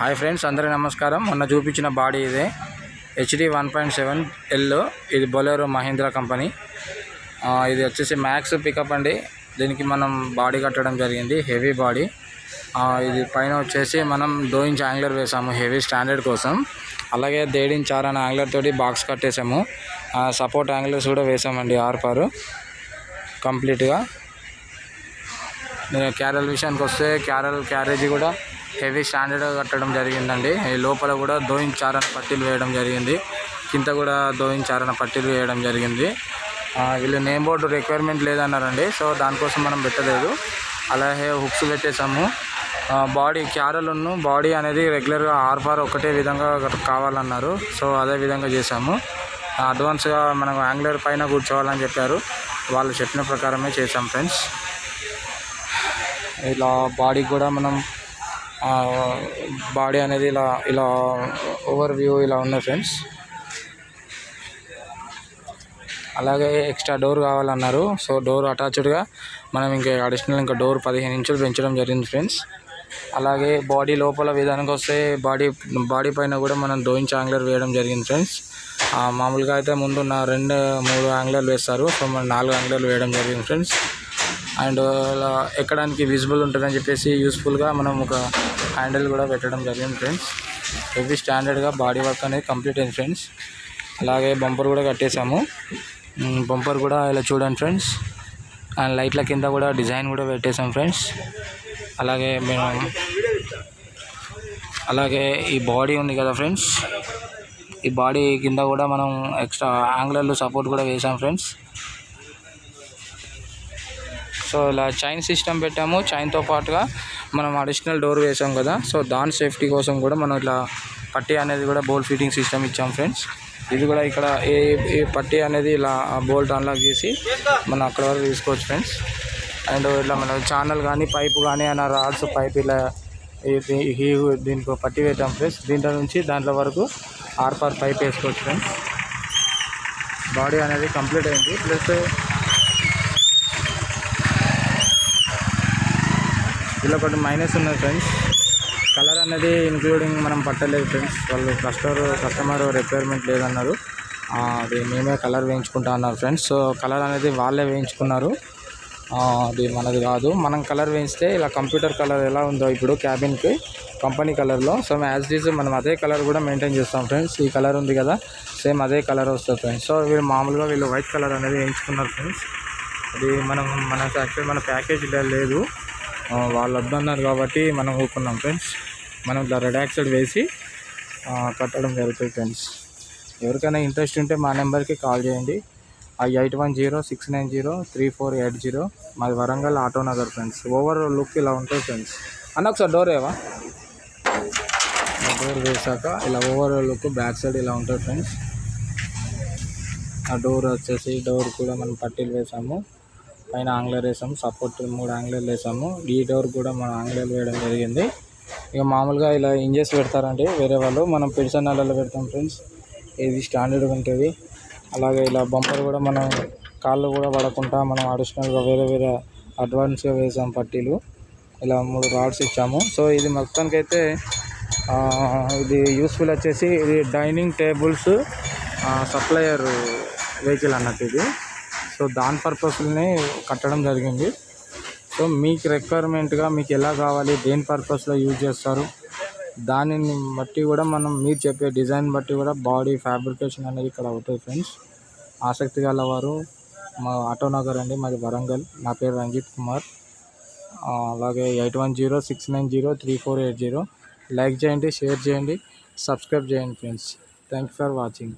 Hi friends, అందరికీ నమస్కారం. మొన్న చూపించిన బాడీ ఇదే HD 1.7L. ఇది బొలెరో మహీంద్రా కంపెనీ. ఇది వచ్చేసి మ్యాక్స్ పికప్ అండి. దీనికి మనం బాడీ కట్టడం జరిగింది, హెవీ బాడీ. ఇది పైన వచ్చేసి మనం 2 ఇంచ్ యాంగ్లర్ వేసాము హెవీ స్టాండర్డ్ కోసం. అలాగే 1.5 ఇంచ్ 6 అనే యాంగ్లర్ తోటి బాక్స్ కట్టేసాము. సపోర్ట్ యాంగ్లర్స్ కూడా వేసామండి ఆర్పారు కంప్లీట్గా. క్యారల్ విషయానికి వస్తే క్యారేజీ కూడా హెవీ స్టాండర్డ్గా కట్టడం జరిగిందండి. లోపల కూడా 2 ఇంచ్ 6 అనే పట్టీలు వేయడం జరిగింది. కింద కూడా 2 ఇంచ్ 6 అనే పట్టీలు వేయడం జరిగింది. వీళ్ళు నేమ్ బోర్డు రిక్వైర్మెంట్ లేదన్నారండి, సో దానికోసం మనం పెట్టలేదు. అలాగే హుక్స్ పెట్టేసాము. బాడీ అనేది రెగ్యులర్గా ఆర్పార్ ఒకటే విధంగా కావాలన్నారు, సో అదే విధంగా చేసాము. అడ్వాన్స్గా మనకు యాంగ్లర్ పైన కూర్చోవాలని చెప్పారు, వాళ్ళు చెప్పిన ప్రకారమే చేసాం ఫ్రెండ్స్. ఇలా బాడీ కూడా మనం బాడీ అనేది ఇలా ఓవర్ వ్యూ ఇలా ఉన్నాయి ఫ్రెండ్స్. అలాగే ఎక్స్ట్రా డోర్ కావాలన్నారు, సో డోర్ అటాచ్డ్గా మనం ఇంకా అడిషనల్ డోర్ 15 ఇంచులు పెంచడం జరిగింది ఫ్రెండ్స్. అలాగే బాడీ లోపల విధానానికి వస్తే బాడీ పైన కూడా మనం 2 ఇంచ్ యాంగ్లర్ వేయడం జరిగింది ఫ్రెండ్స్. మామూలుగా అయితే ముందున్న 2-3 యాంగ్లర్లు వేస్తారు, సో మనం 4 యాంగ్లర్లు వేయడం జరిగింది ఫ్రెండ్స్. అండ్ ఇలా ఎక్కడానికి విజిబుల్ ఉంటుందని చెప్పేసి యూస్ఫుల్గా మనం ఒక హ్యాండిల్ కూడా పెట్టడం జరిగింది ఫ్రెండ్స్. హెవీ స్టాండర్డ్గా బాడీ వర్క్ అనేది కంప్లీట్ అయింది ఫ్రెండ్స్. అలాగే బంపర్ కూడా కట్టేసాము. బంపర్ కూడా ఇలా చూడండి ఫ్రెండ్స్. అండ్ లైట్ల కింద కూడా డిజైన్ కూడా పెట్టేసాం ఫ్రెండ్స్. అలాగే ఈ బాడీ ఉంది కదా ఫ్రెండ్స్, ఈ బాడీ కింద కూడా మనం ఎక్స్ట్రా యాంగ్లర్లు సపోర్ట్ కూడా వేసాం ఫ్రెండ్స్. సో ఇలా చైన్ సిస్టమ్ పెట్టాము. చైన్తో పాటుగా మనం అడిషనల్ డోర్ వేసాం కదా, సో దాని సేఫ్టీ కోసం కూడా మనం ఇట్లా పట్టీ అనేది కూడా బోల్ట్ ఫిట్టింగ్ సిస్టమ్ ఇచ్చాం ఫ్రెండ్స్. ఇది కూడా ఇక్కడ ఏ పట్టీ అనేది ఇలా బోల్ట్ అన్లాక్ చేసి మనం అక్కడ వరకు తీసుకోవచ్చు ఫ్రెండ్స్. అండ్ ఇట్లా మన ఛానల్ కానీ పైపు కానీ అన్న రాడ్స్ పైప్ ఇలా దీనికి పట్టీ పెట్టాం ఫ్రెండ్స్. దీంట్లో నుంచి దాంట్లో వరకు ఆర్పార్ పైప్ వేసుకోవచ్చు ఫ్రెండ్స్. బాడీ అనేది కంప్లీట్ అయింది. ప్లస్ ఇలా ఒకటి మైనస్ ఉన్నది ఫ్రెండ్స్, కలర్ అనేది ఇంక్లూడింగ్ మనం పట్టలేదు ఫ్రెండ్స్. వాళ్ళు కస్టమర్ రిక్వైర్మెంట్ లేదన్నారు, అది మేమే కలర్ వేయించుకుంటా అన్నారు ఫ్రెండ్స్. సో కలర్ అనేది వాళ్ళే వేయించుకున్నారు, అది మనది కాదు. మనం కలర్ వేయిస్తే ఇలా కంప్యూటర్ కలర్ ఎలా ఉందో ఇప్పుడు క్యాబిన్కి కంపెనీ కలర్లో, సో యాజ్ ఇట్ ఈజ్ మనం అదే కలర్ కూడా మెయింటైన్ చేస్తాం ఫ్రెండ్స్. ఈ కలర్ ఉంది కదా, సేమ్ అదే కలర్ వస్తుంది ఫ్రెండ్స్. సో వీళ్ళు వైట్ కలర్ అనేది వేయించుకున్నారు ఫ్రెండ్స్. అది మన ప్యాకేజ్ లేదు, వాళ్ళు వద్దన్నారు కాబట్టి మనం ఊరుకున్నాం ఫ్రెండ్స్. మనం ఇట్లా రెడాక్సైడ్ వేసి కట్టడం జరుగుతుంది ఫ్రెండ్స్. ఎవరికైనా ఇంట్రెస్ట్ ఉంటే మా నెంబర్కి కాల్ చేయండి. 8106903480. మాది Warangal Autonagar friends. Over look ఇలా ఉంటుంది ఫ్రెండ్స్. ఒకసారి డోర్ ఏవా, డోర్ వేసాక ఇలా ఓవర్ లుక్ బ్యాక్ సైడ్ ఇలా ఉంటుంది ఫ్రెండ్స్. ఆ డోర్ వచ్చేసి డోర్ కూడా మనం పట్టీలు వేసాము, పైన ఆంగ్లర్ వేసాము, సపోర్ట్ 3 యాంగ్లర్లు వేసాము. ఈ డోర్ కూడా మనం ఆంగ్లర్లు వేయడం జరిగింది. ఇక మామూలుగా ఇలా ఇంజెస్ పెడతారండి వేరే వాళ్ళు, మనం పెడిసనాలలో పెడతాం ఫ్రెండ్స్. ఇది స్టాండర్డ్గా ఉంటుంది. అలాగే ఇలా బంపర్ కూడా మనం కాళ్ళు కూడా పడకుండా మనం అడిషనల్గా వేరే అడ్వాన్స్గా వేసాం పట్టీలు. ఇలా 3 రాడ్స్ ఇచ్చాము. సో ఇది మొత్తానికైతే ఇది యూస్ఫుల్ వచ్చేసి ఇది డైనింగ్ టేబుల్స్ సప్లయర్ వెహికల్ అన్నట్టు ఇది. సో దాని పర్పస్ని కట్టడం జరిగింది. సో మీకు రిక్వైర్మెంట్గా మీకు ఎలా కావాలి, దేని పర్పస్లో యూజ్ చేస్తారు, దానిని బట్టి కూడా మీరు చెప్పే డిజైన్ బట్టి కూడా బాడీ ఫ్యాబ్రికేషన్ అనేది ఇక్కడ అవుతుంది ఫ్రెండ్స్. ఆసక్తి గలవారు మా ఆటోనగర్ అండి, మాది వరంగల్. నా పేరు రంజిత్ కుమార్. అలాగే 8106903480. లైక్ చేయండి, షేర్ చేయండి, సబ్స్క్రైబ్ చేయండి friends. Thank you for watching.